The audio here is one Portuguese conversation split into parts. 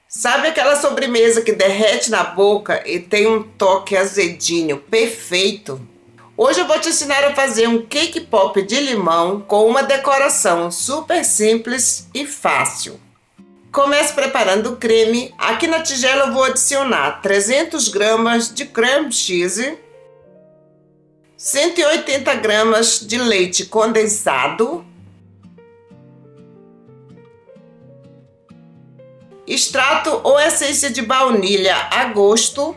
Sabe aquela sobremesa que derrete na boca e tem um toque azedinho perfeito? Hoje eu vou te ensinar a fazer um cake pop de limão com uma decoração super simples e fácil. Comece preparando o creme. Aqui na tigela eu vou adicionar 300 gramas de cream cheese, 180 gramas de leite condensado, extrato ou essência de baunilha a gosto,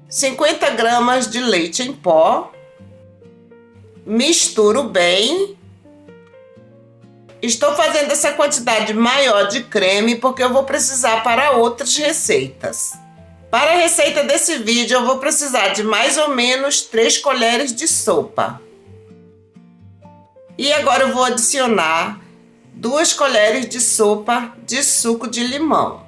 50 gramas de leite em pó. Misturo bem. Estou fazendo essa quantidade maior de creme porque eu vou precisar para outras receitas. Para a receita desse vídeo eu vou precisar de mais ou menos 3 colheres de sopa. E agora eu vou adicionar 2 colheres de sopa de suco de limão.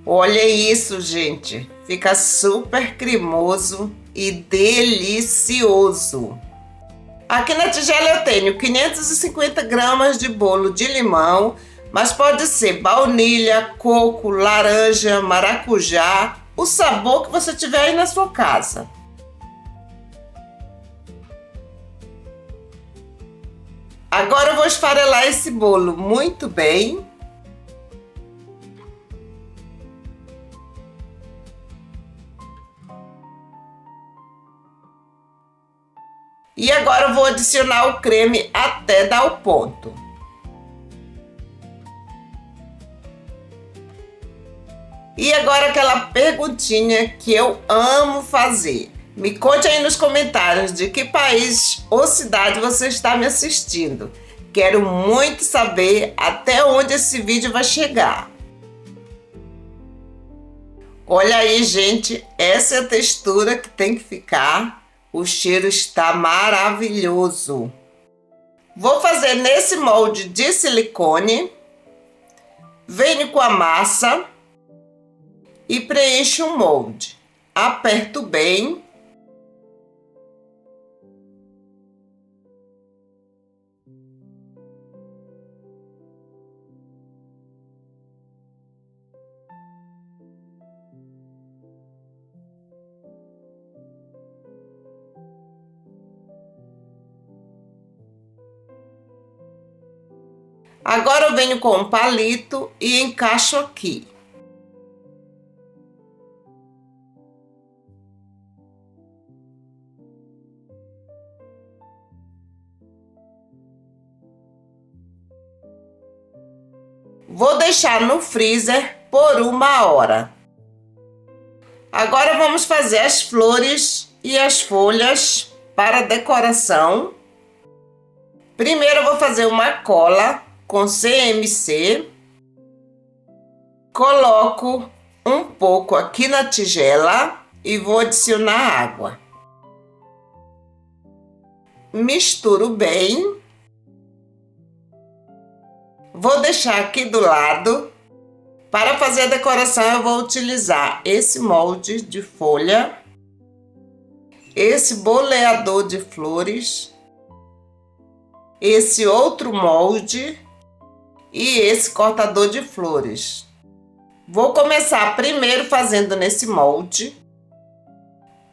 Olha isso, gente! Fica super cremoso e delicioso. Aqui na tigela eu tenho 550 gramas de bolo de limão, mas pode ser baunilha, coco, laranja, maracujá, o sabor que você tiver aí na sua casa. Agora eu vou esfarelar esse bolo muito bem. E agora eu vou adicionar o creme até dar o ponto. E agora aquela perguntinha que eu amo fazer. Me conte aí nos comentários de que país ou cidade você está me assistindo. Quero muito saber até onde esse vídeo vai chegar. Olha aí, gente, essa é a textura que tem que ficar. O cheiro está maravilhoso. Vou fazer nesse molde de silicone. Venho com a massa e preencho o molde. Aperto bem. Agora eu venho com um palito e encaixo aqui. Vou deixar no freezer por 1 hora. Agora vamos fazer as flores e as folhas para decoração. Primeiro eu vou fazer uma cola com CMC. Coloco um pouco aqui na tigela e vou adicionar água. Misturo bem. Vou deixar aqui do lado. Para fazer a decoração eu vou utilizar esse molde de folha, esse boleador de flores, esse outro molde e esse cortador de flores. Vou começar primeiro fazendo nesse molde.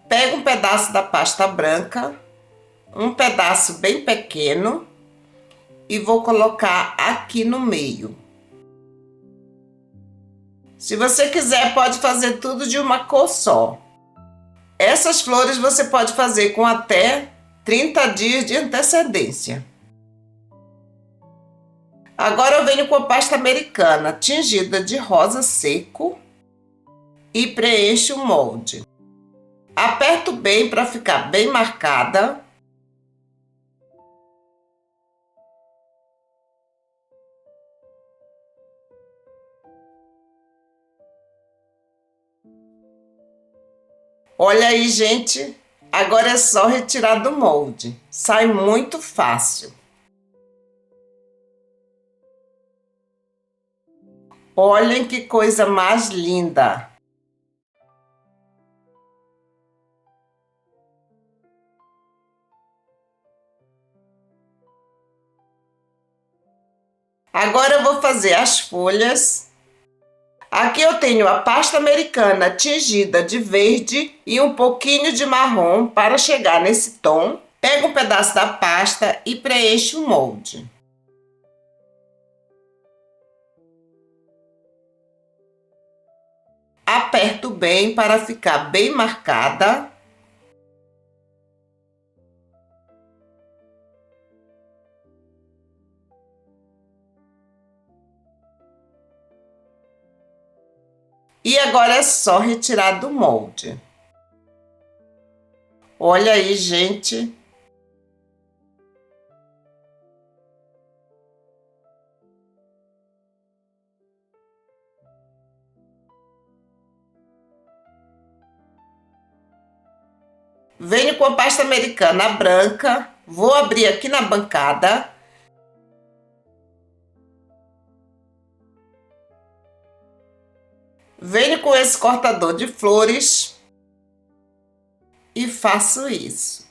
Pego um pedaço da pasta branca, um pedaço bem pequeno, e vou colocar aqui no meio. Se você quiser, pode fazer tudo de uma cor só. Essas flores você pode fazer com até 30 dias de antecedência. Agora eu venho com a pasta americana tingida de rosa seco e preencho o molde. Aperto bem para ficar bem marcada. Olha aí, gente, Agora é só retirar do molde. Sai muito fácil. Olhem que coisa mais linda! Agora eu vou fazer as folhas. Aqui eu tenho a pasta americana tingida de verde e um pouquinho de marrom para chegar nesse tom. Pega um pedaço da pasta e preenche o molde. Aperto bem para ficar bem marcada. E agora é só retirar do molde. Olha aí, gente. Venho com a pasta americana branca. Vou abrir aqui na bancada. Venho com esse cortador de flores e faço isso.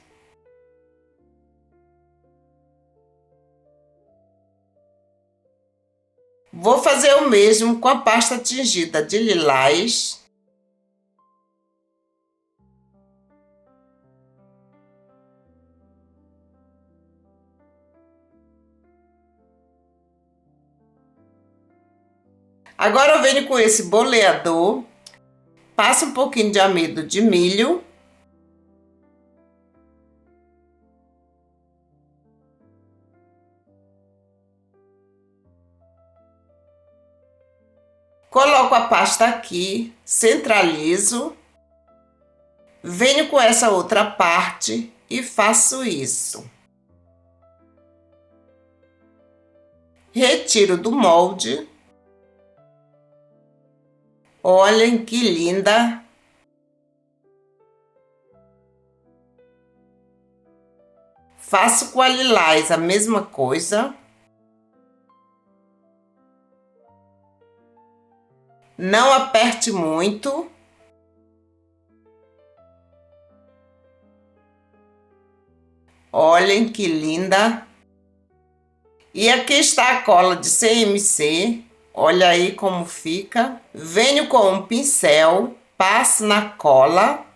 Vou fazer o mesmo com a pasta tingida de lilás. Agora eu venho com esse boleador, passo um pouquinho de amido de milho. Coloco a pasta aqui, centralizo. Venho com essa outra parte e faço isso. Retiro do molde. Olhem que linda! Faço com a lilás a mesma coisa. Não aperte muito. Olhem que linda! E aqui está a cola de CMC. Olha aí como fica. Venho com um pincel, passo na cola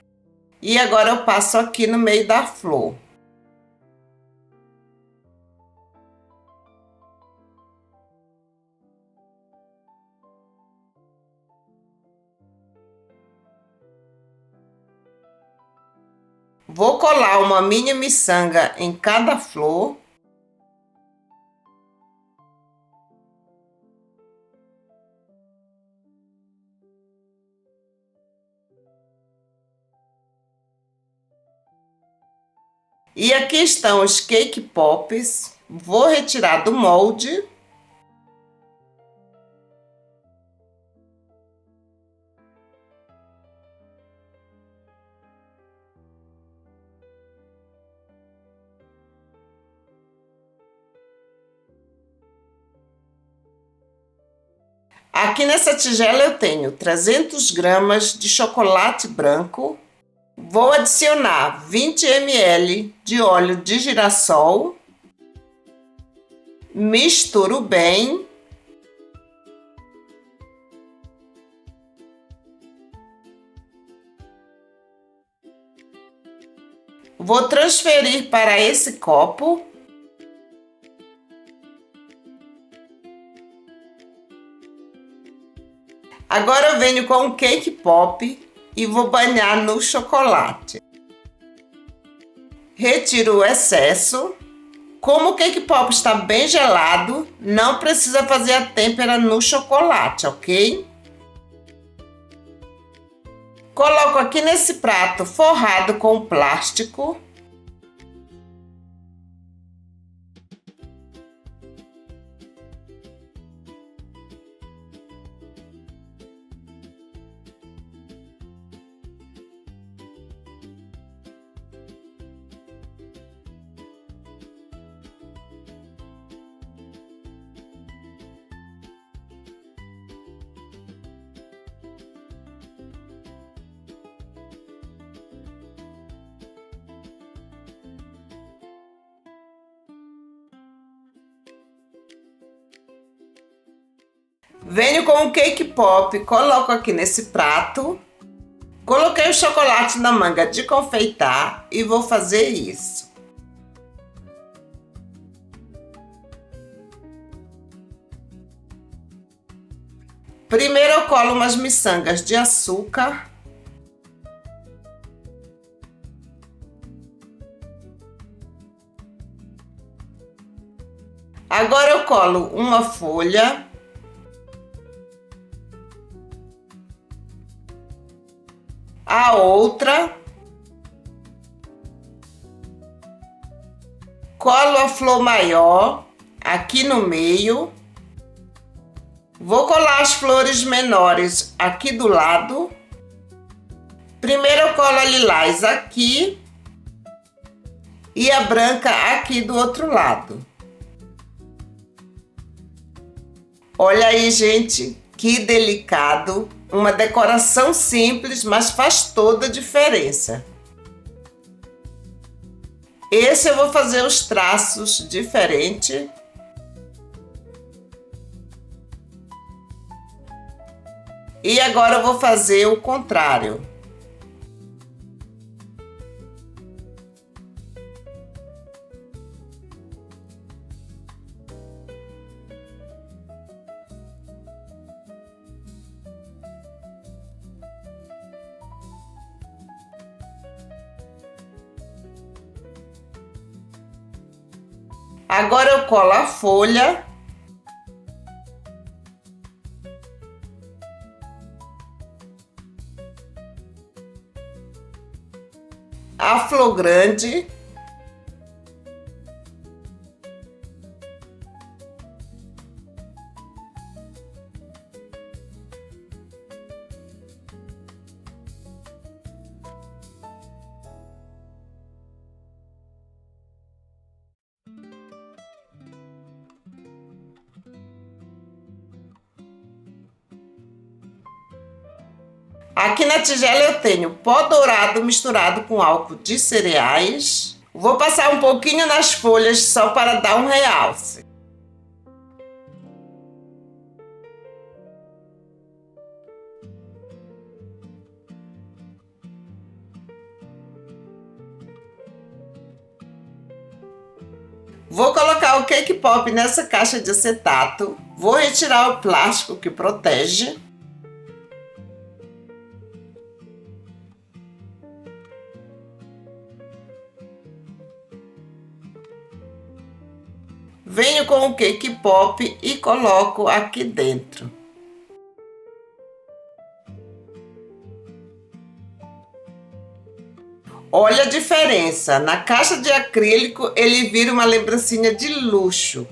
e agora eu passo aqui no meio da flor. Vou colar uma mini miçanga em cada flor. E aqui estão os cake pops. Vou retirar do molde. Aqui nessa tigela eu tenho 300 gramas de chocolate branco. Vou adicionar 20 ml de óleo de girassol. Misturo bem. Vou transferir para esse copo. Agora eu venho com o cake pop e vou banhar no chocolate. Retiro o excesso. Como o cake pop está bem gelado, não precisa fazer a têmpera no chocolate, ok? Coloco aqui nesse prato forrado com plástico. Venho com o cake pop, coloco aqui nesse prato. Coloquei o chocolate na manga de confeitar e vou fazer isso. Primeiro eu colo umas miçangas de açúcar. Agora eu colo uma folha. A outra. Colo a flor maior aqui no meio. Vou colar as flores menores aqui do lado. Primeiro eu colo a lilás aqui e a branca aqui do outro lado. Olha aí, gente, que delicado. Uma decoração simples, mas faz toda a diferença. Esse eu vou fazer os traços diferentes. E agora eu vou fazer o contrário. Agora eu colo a folha. A flor grande. Aqui na tigela eu tenho pó dourado misturado com álcool de cereais. Vou passar um pouquinho nas folhas só para dar um realce. Vou colocar o cake pop nessa caixa de acetato. Vou retirar o plástico que protege. Venho com o cake pop e coloco aqui dentro. Olha a diferença, na caixa de acrílico ele vira uma lembrancinha de luxo.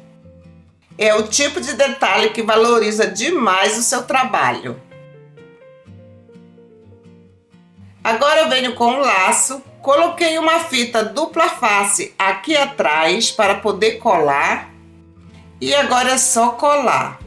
É o tipo de detalhe que valoriza demais o seu trabalho. Agora eu venho com o laço, coloquei uma fita dupla face aqui atrás para poder colar. E agora é só colar.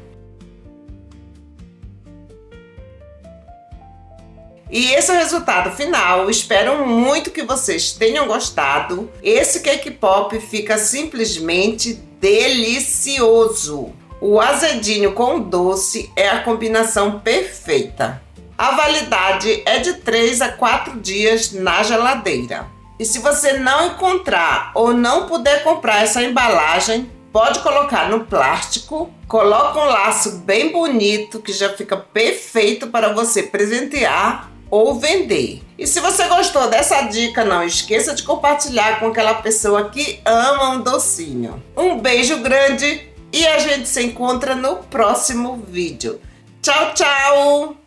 E esse é o resultado final. Espero muito que vocês tenham gostado. Esse cake pop fica simplesmente delicioso. O azedinho com o doce é a combinação perfeita. A validade é de 3 a 4 dias na geladeira. E se você não encontrar ou não puder comprar essa embalagem, pode colocar no plástico, coloca um laço bem bonito que já fica perfeito para você presentear ou vender. E se você gostou dessa dica, não esqueça de compartilhar com aquela pessoa que ama um docinho. Um beijo grande e a gente se encontra no próximo vídeo. Tchau, tchau!